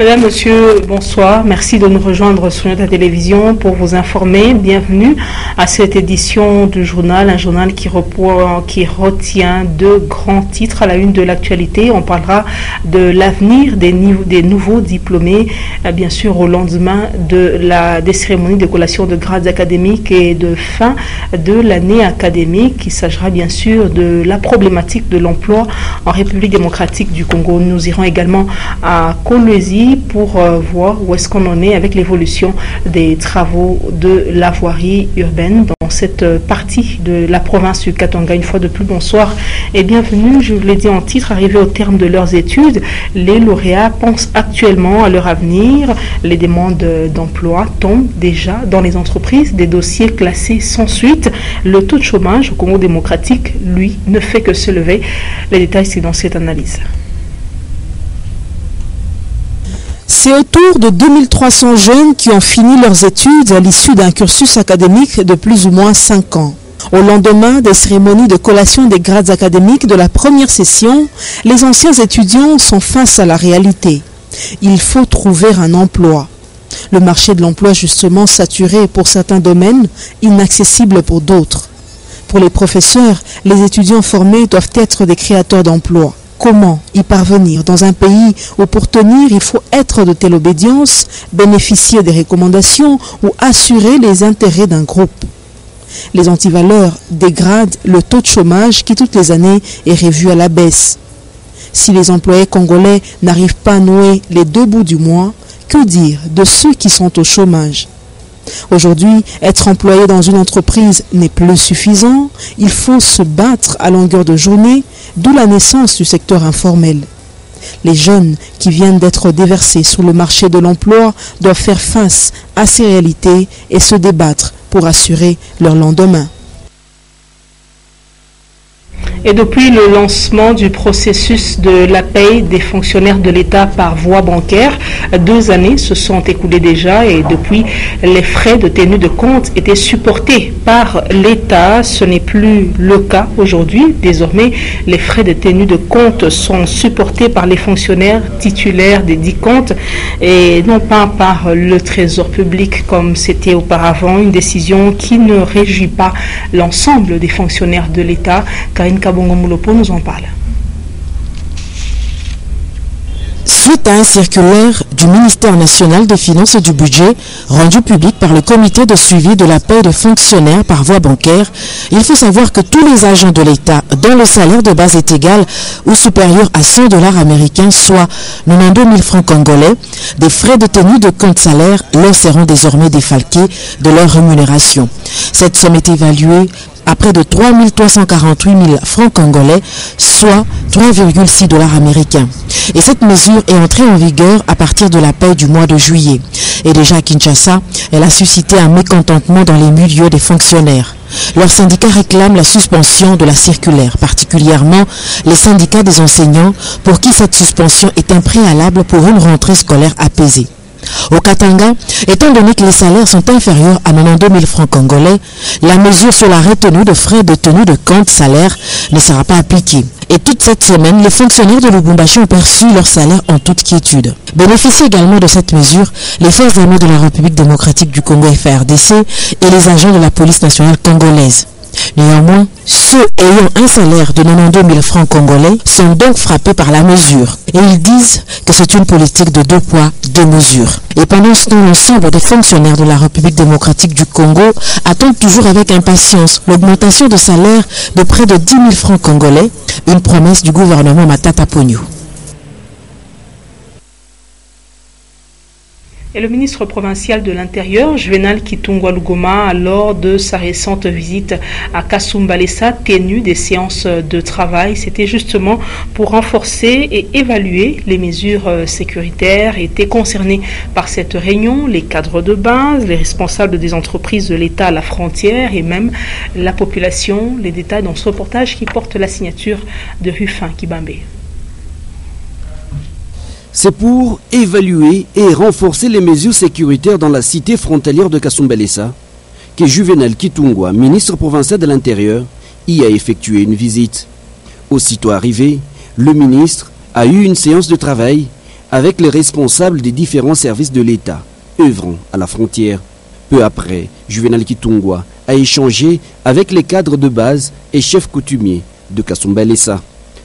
Mesdames, Messieurs, bonsoir. Merci de nous rejoindre sur notre télévision pour vous informer. Bienvenue à cette édition du journal, un journal qui retient deux grands titres à la une de l'actualité. On parlera de l'avenir des nouveaux diplômés, bien sûr au lendemain des cérémonies de collation de grades académiques et de fin de l'année académique. Il s'agira bien sûr de la problématique de l'emploi en République démocratique du Congo. Nous irons également à Kolwezi pour voir où est-ce qu'on en est avec l'évolution des travaux de la voirie urbaine dans cette partie de la province du Katanga. Une fois de plus, bonsoir et bienvenue. Je vous l'ai dit en titre, arrivés au terme de leurs études, les lauréats pensent actuellement à leur avenir. Les demandes d'emploi tombent déjà dans les entreprises, des dossiers classés sans suite. Le taux de chômage au Congo démocratique, lui, ne fait que se lever. Les détails, c'est dans cette analyse. C'est autour de 2300 jeunes qui ont fini leurs études à l'issue d'un cursus académique de plus ou moins 5 ans. Au lendemain des cérémonies de collation des grades académiques de la première session, les anciens étudiants sont face à la réalité. Il faut trouver un emploi. Le marché de l'emploi justement saturé pour certains domaines, inaccessible pour d'autres. Pour les professeurs, les étudiants formés doivent être des créateurs d'emplois. Comment y parvenir dans un pays où pour tenir il faut être de telle obédience, bénéficier des recommandations ou assurer les intérêts d'un groupe? Les antivaleurs dégradent le taux de chômage qui toutes les années est revu à la baisse. Si les employés congolais n'arrivent pas à nouer les deux bouts du mois, que dire de ceux qui sont au chômage? Aujourd'hui, être employé dans une entreprise n'est plus suffisant. Il faut se battre à longueur de journée, d'où la naissance du secteur informel. Les jeunes qui viennent d'être déversés sur le marché de l'emploi doivent faire face à ces réalités et se débattre pour assurer leur lendemain. Et depuis le lancement du processus de la paie des fonctionnaires de l'État par voie bancaire, 2 années se sont écoulées déjà et depuis, les frais de tenue de compte étaient supportés par l'État. Ce n'est plus le cas aujourd'hui. Désormais, les frais de tenue de compte sont supportés par les fonctionnaires titulaires des 10 comptes et non pas par le Trésor public comme c'était auparavant. Une décision qui ne réjouit pas l'ensemble des fonctionnaires de l'État. Karine Kabongo Moulopo nous en parle. Suite à un circulaire du ministère national des Finances et du Budget rendu public par le comité de suivi de la paie des fonctionnaires par voie bancaire, il faut savoir que tous les agents de l'État dont le salaire de base est égal ou supérieur à 100 $ américains, soit 92 000 francs congolais, des frais de tenue de compte salaire leur seront désormais défalqués de leur rémunération. Cette somme est évaluée à près de 3 348 000 francs congolais, soit 3,6 $ américains. Et cette mesure est entrée en vigueur à partir de la paie du mois de juillet. Et déjà à Kinshasa, elle a suscité un mécontentement dans les milieux des fonctionnaires. Leurs syndicats réclament la suspension de la circulaire, particulièrement les syndicats des enseignants pour qui cette suspension est un préalable pour une rentrée scolaire apaisée. Au Katanga, étant donné que les salaires sont inférieurs à 92 000 francs congolais, la mesure sur la retenue de frais de tenue de compte salaire ne sera pas appliquée. Et toute cette semaine, les fonctionnaires de Lubumbashi ont perçu leur salaire en toute quiétude. Bénéficient également de cette mesure les forces armées de la République démocratique du Congo FARDC et les agents de la police nationale congolaise. Néanmoins, ceux ayant un salaire de 92 000 francs congolais sont donc frappés par la mesure. Et ils disent que c'est une politique de 2 poids, 2 mesures. Et pendant ce temps, l'ensemble des fonctionnaires de la République démocratique du Congo attendent toujours avec impatience l'augmentation de salaire de près de 10 000 francs congolais, une promesse du gouvernement Matata Ponyo. Et le ministre provincial de l'Intérieur, Juvenal Kitungwa Lugoma, lors de sa récente visite à Kasumbalesa, tenue des séances de travail, c'était justement pour renforcer et évaluer les mesures sécuritaires étaient concernés par cette réunion, les cadres de base, les responsables des entreprises de l'État à la frontière et même la population. Les détails dans ce reportage qui porte la signature de Rufin Kibambe. C'est pour évaluer et renforcer les mesures sécuritaires dans la cité frontalière de Kasumbalesa que Juvenal Kitungwa, ministre provincial de l'Intérieur, y a effectué une visite. Aussitôt arrivé, le ministre a eu une séance de travail avec les responsables des différents services de l'État œuvrant à la frontière. Peu après, Juvenal Kitungwa a échangé avec les cadres de base et chefs coutumiers de Kasumbalesa.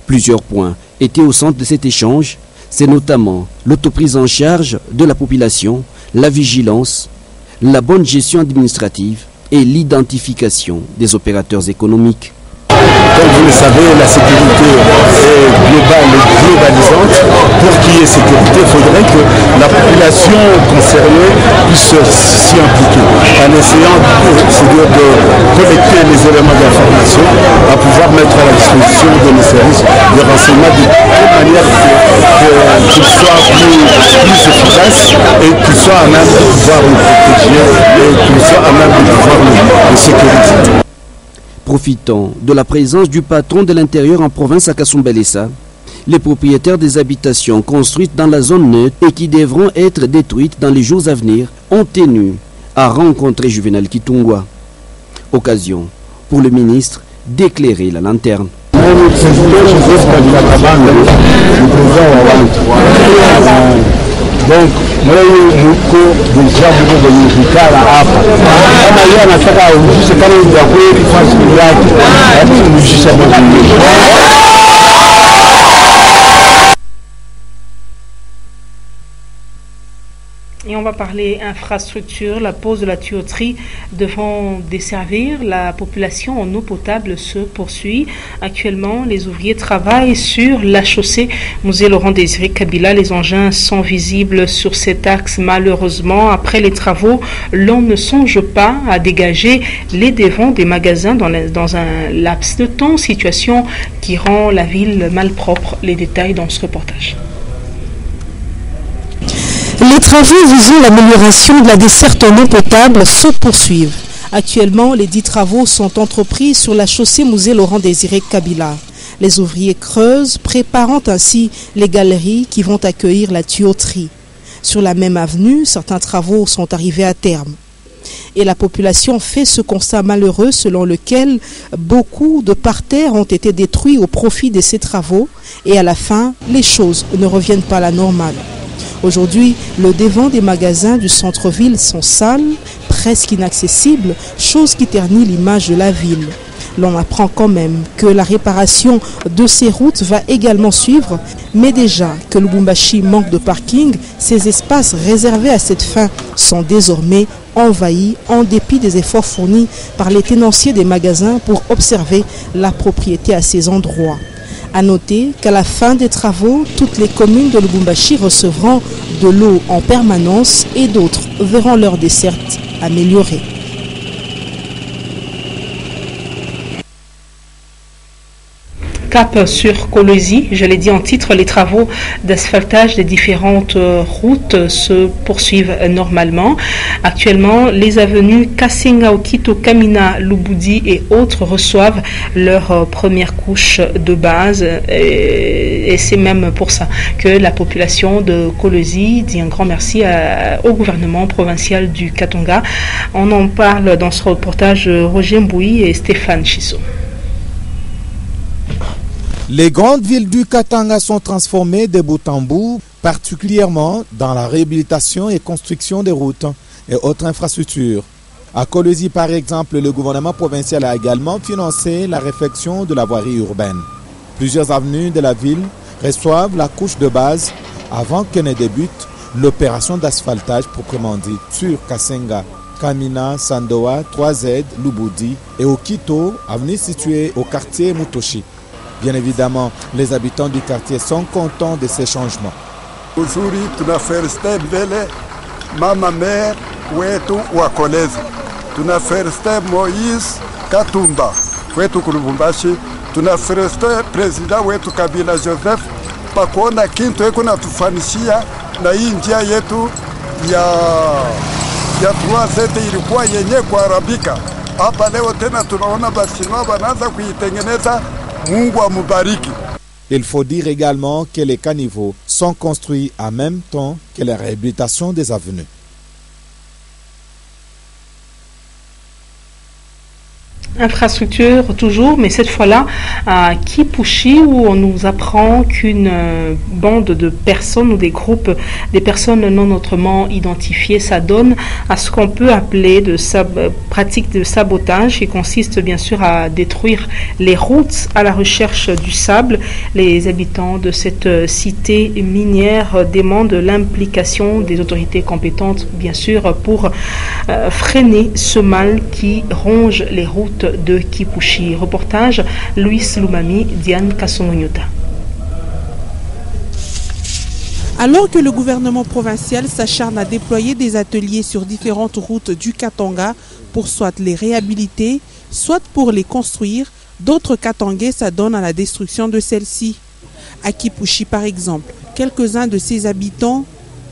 Plusieurs points étaient au centre de cet échange. C'est notamment l'autoprise en charge de la population, la vigilance, la bonne gestion administrative et l'identification des opérateurs économiques. Comme vous le savez, la sécurité est globale et globalisante. Pour qu'il y ait sécurité, il faudrait que la population concernée puisse s'y impliquer. En essayant de collecter les éléments d'information, à pouvoir mettre à la disposition de nos services de renseignement de telle manière qu'ils soient plus efficaces et qu'ils soient à même de pouvoir nous protéger et qu'ils soient à même de pouvoir nous sécuriser. Profitant de la présence du patron de l'intérieur en province à Kasumbalesa, les propriétaires des habitations construites dans la zone neutre et qui devront être détruites dans les jours à venir ont tenu à rencontrer Juvenal Kitungwa. Occasion pour le ministre d'éclairer la lanterne. Donc, muko deja muko kwenye vikala hapa. Kama yeye anataka ujishe kama ndio kweli fasi yake, hebu ujishe mwenyewe. Et on va parler infrastructure, la pose de la tuyauterie devant desservir la population en eau potable se poursuit. Actuellement, les ouvriers travaillent sur la chaussée Musée Laurent Désiré Kabila. Les engins sont visibles sur cet axe. Malheureusement, après les travaux, l'on ne songe pas à dégager les devants des magasins dans un laps de temps, situation qui rend la ville malpropre. Les détails dans ce reportage. Les travaux visant l'amélioration de la desserte en eau potable se poursuivent. Actuellement, les 10 travaux sont entrepris sur la chaussée Musée Laurent Désiré Kabila. Les ouvriers creusent, préparant ainsi les galeries qui vont accueillir la tuyauterie. Sur la même avenue, certains travaux sont arrivés à terme. Et la population fait ce constat malheureux selon lequel beaucoup de parterres ont été détruits au profit de ces travaux et à la fin, les choses ne reviennent pas à la normale. Aujourd'hui, le devant des magasins du centre-ville sont sales, presque inaccessibles, chose qui ternit l'image de la ville. L'on apprend quand même que la réparation de ces routes va également suivre, mais déjà que Lubumbashi manque de parking, ces espaces réservés à cette fin sont désormais envahis en dépit des efforts fournis par les tenanciers des magasins pour observer la propriété à ces endroits. À noter qu'à la fin des travaux, toutes les communes de Lubumbashi recevront de l'eau en permanence et d'autres verront leur desserte améliorée. Cap sur Kolwezi, je l'ai dit en titre, les travaux d'asphaltage des différentes routes se poursuivent normalement. Actuellement, les avenues Kasenga, Okito, Kamina, Lubudi et autres reçoivent leur première couche de base et c'est même pour ça que la population de Kolwezi dit un grand merci au gouvernement provincial du Katanga. On en parle dans ce reportage Roger Mbouy et Stéphane Chisso. Les grandes villes du Katanga sont transformées de bout en bout, particulièrement dans la réhabilitation et construction des routes et autres infrastructures. À Kolwezi, par exemple, le gouvernement provincial a également financé la réfection de la voirie urbaine. Plusieurs avenues de la ville reçoivent la couche de base avant que ne débute l'opération d'asphaltage proprement dite sur Kasenga, Kamina, Sandoa, 3Z, Lubudi et Okito, avenue située au quartier Mutoshi. Bien évidemment, les habitants du quartier sont contents de ces changements. Uzuri tunaferste mbele mama maire wetu wa Kolwezi. Tunaferste Moïse Katumba wetu Lubumbashi. Tunaferste president wetu Kabila Joseph pakuona kintu eko natufanishia na hii njia yetu ya 3Z ilikuwa yenye kuharibika. Hapa leo tena tunaona Bachinois wanaanza kuitengeneza. Il faut dire également que les caniveaux sont construits en même temps que la réhabilitation des avenues. Infrastructure toujours, mais cette fois-là à Kipushi, où on nous apprend qu'une bande de personnes ou des groupes, des personnes non autrement identifiées, s'adonnent à ce qu'on peut appeler de pratique de sabotage, qui consiste bien sûr à détruire les routes à la recherche du sable. Les habitants de cette cité minière demandent l'implication des autorités compétentes, bien sûr, pour freiner ce mal qui ronge les routes de Kipushi. Reportage Luis Lumami, Diane Kassongonyota. Alors que le gouvernement provincial s'acharne à déployer des ateliers sur différentes routes du Katanga pour soit les réhabiliter, soit pour les construire, d'autres Katangais s'adonnent à la destruction de celles-ci. À Kipushi par exemple, quelques-uns de ses habitants,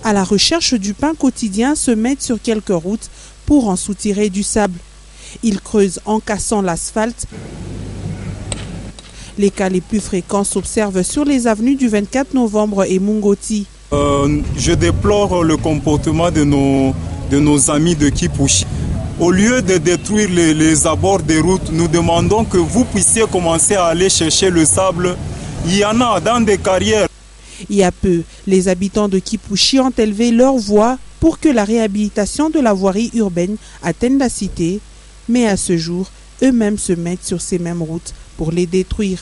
à la recherche du pain quotidien, se mettent sur quelques routes pour en soutirer du sable. Ils creusent en cassant l'asphalte. Les cas les plus fréquents s'observent sur les avenues du 24 novembre et Mungoti. Je déplore le comportement de nos amis de Kipushi. Au lieu de détruire les abords des routes, nous demandons que vous puissiez commencer à aller chercher le sable. Il y en a dans des carrières. Il y a peu, les habitants de Kipushi ont élevé leur voix pour que la réhabilitation de la voirie urbaine atteigne la cité. Mais à ce jour, eux-mêmes se mettent sur ces mêmes routes pour les détruire.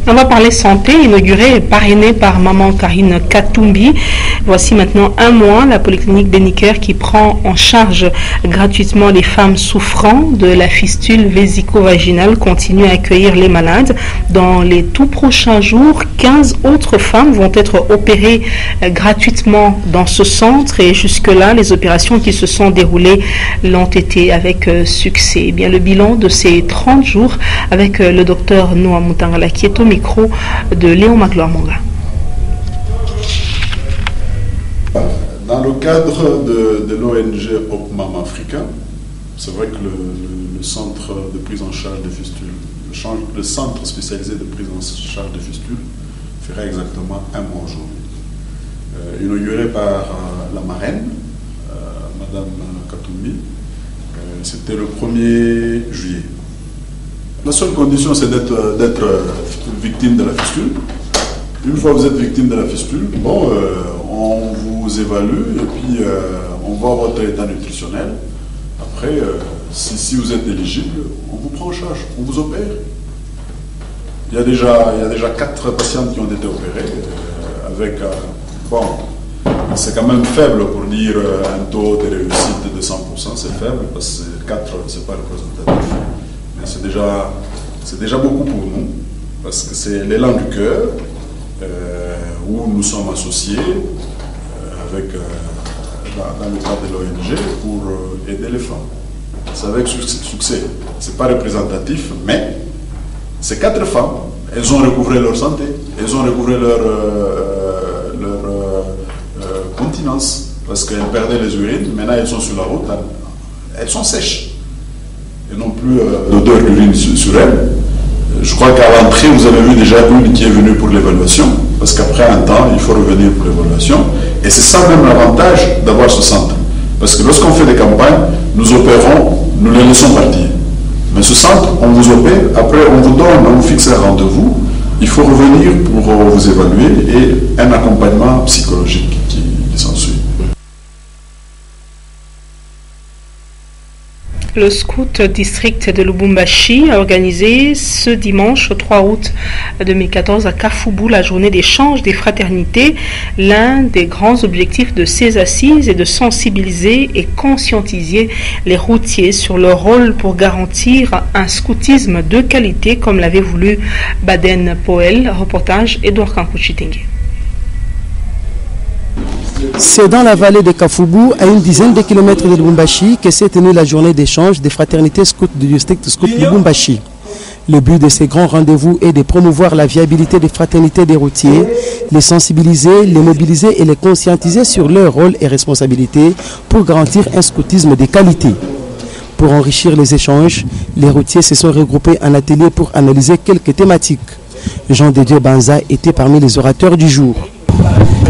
On va parler santé, inaugurée et parrainée par Maman Karine Katumbi. Voici maintenant un mois, la polyclinique Béniker qui prend en charge gratuitement les femmes souffrant de la fistule vésico-vaginale continue à accueillir les malades. Dans les tout prochains jours, 15 autres femmes vont être opérées gratuitement dans ce centre et jusque-là, les opérations qui se sont déroulées l'ont été avec succès. Eh bien, le bilan de ces 30 jours avec le docteur Noah Mutangala qui est au micro de Léon Magloire-Monga. Dans le cadre de l'ONG Opmam Africa, c'est vrai que le centre de prise en charge des fistules, le centre spécialisé de prise en charge des fistules, ferait exactement un mois aujourd'hui. Inauguré par la marraine, Madame Katumbi, c'était le 1er juillet. La seule condition, c'est d'être victime de la fistule. Une fois que vous êtes victime de la fistule, on vous évalue et puis on voit votre état nutritionnel. Après, si vous êtes éligible, on vous prend en charge, on vous opère. Il y a déjà 4 patientes qui ont été opérées avec, c'est quand même faible pour dire un taux de réussite de 100%, c'est faible parce que 4, c'est pas représentatif. Mais c'est déjà beaucoup pour nous, parce que c'est l'élan du cœur où nous sommes associés avec, dans le cadre de l'ONG pour aider les femmes. C'est avec succès. Ce n'est pas représentatif, mais ces 4 femmes, elles ont recouvré leur santé, elles ont recouvré leur continence, parce qu'elles perdaient les urines, maintenant elles sont sur la route, elles sont sèches. Et non plus d'odeur d'urine sur elles. Je crois qu'à l'entrée, vous avez vu déjà une qui est venue pour l'évaluation, parce qu'après un temps, il faut revenir pour l'évaluation. Et c'est ça même l'avantage d'avoir ce centre. Parce que lorsqu'on fait des campagnes, nous opérons, nous les laissons partir. Mais ce centre, on vous opère, après on vous fixe un rendez-vous, il faut revenir pour vous évaluer et un accompagnement psychologique qui s'ensuit. Le Scout District de Lubumbashi a organisé ce dimanche 3 août 2014 à Kafoubou la journée d'échange des fraternités. L'un des grands objectifs de ces assises est de sensibiliser et conscientiser les routiers sur leur rôle pour garantir un scoutisme de qualité comme l'avait voulu Baden Powell. Reportage Edouard Kankuchitenge. C'est dans la vallée de Kafoubou, à une dizaine de kilomètres de Lubumbashi, que s'est tenue la journée d'échange des fraternités scouts du district scout Lubumbashi. Le but de ces grands rendez-vous est de promouvoir la viabilité des fraternités des routiers, les sensibiliser, les mobiliser et les conscientiser sur leur rôle et responsabilités pour garantir un scoutisme de qualité. Pour enrichir les échanges, les routiers se sont regroupés en atelier pour analyser quelques thématiques. Jean de Dieu Banza était parmi les orateurs du jour.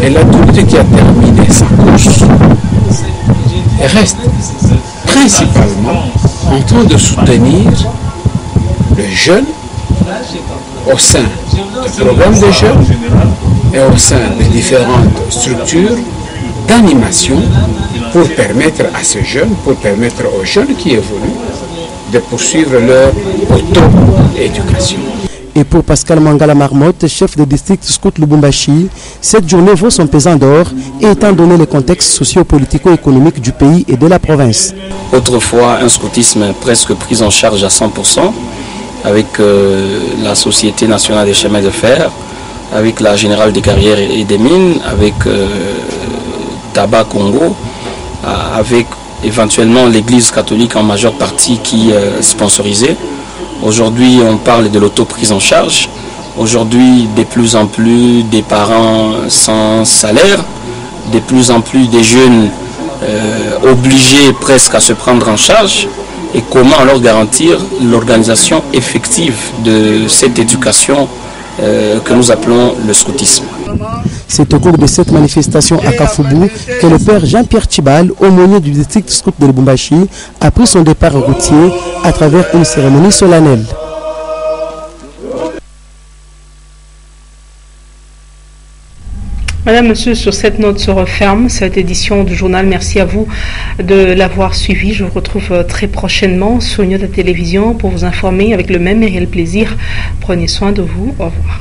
Et l'autorité qui a terminé sa course reste principalement en train de soutenir le jeune au sein du programme des jeunes et au sein des différentes structures d'animation pour permettre à ces jeunes, pour permettre aux jeunes qui évoluent de poursuivre leur auto-éducation. Et pour Pascal Mangala Marmotte, chef de district Scout Lubumbashi, cette journée vaut son pesant d'or étant donné le contexte socio-politico-économique du pays et de la province. Autrefois, un scoutisme presque pris en charge à 100% avec la Société nationale des chemins de fer, avec la Générale des carrières et des mines, avec Tabac Congo, avec éventuellement l'Église catholique en majeure partie qui sponsorisait. Aujourd'hui, on parle de l'auto-prise en charge. Aujourd'hui, de plus en plus des parents sans salaire, de plus en plus des jeunes obligés presque à se prendre en charge. Et comment alors garantir l'organisation effective de cette éducation que nous appelons le scoutisme. C'est au cours de cette manifestation à Kafoubou que le père Jean-Pierre Tchibal, aumônier du district scout de Lubumbashi, a pris son départ routier à travers une cérémonie solennelle. Madame, Monsieur, sur cette note se referme cette édition du journal. Merci à vous de l'avoir suivi. Je vous retrouve très prochainement sur une autre télévision pour vous informer avec le même et réel plaisir. Prenez soin de vous. Au revoir.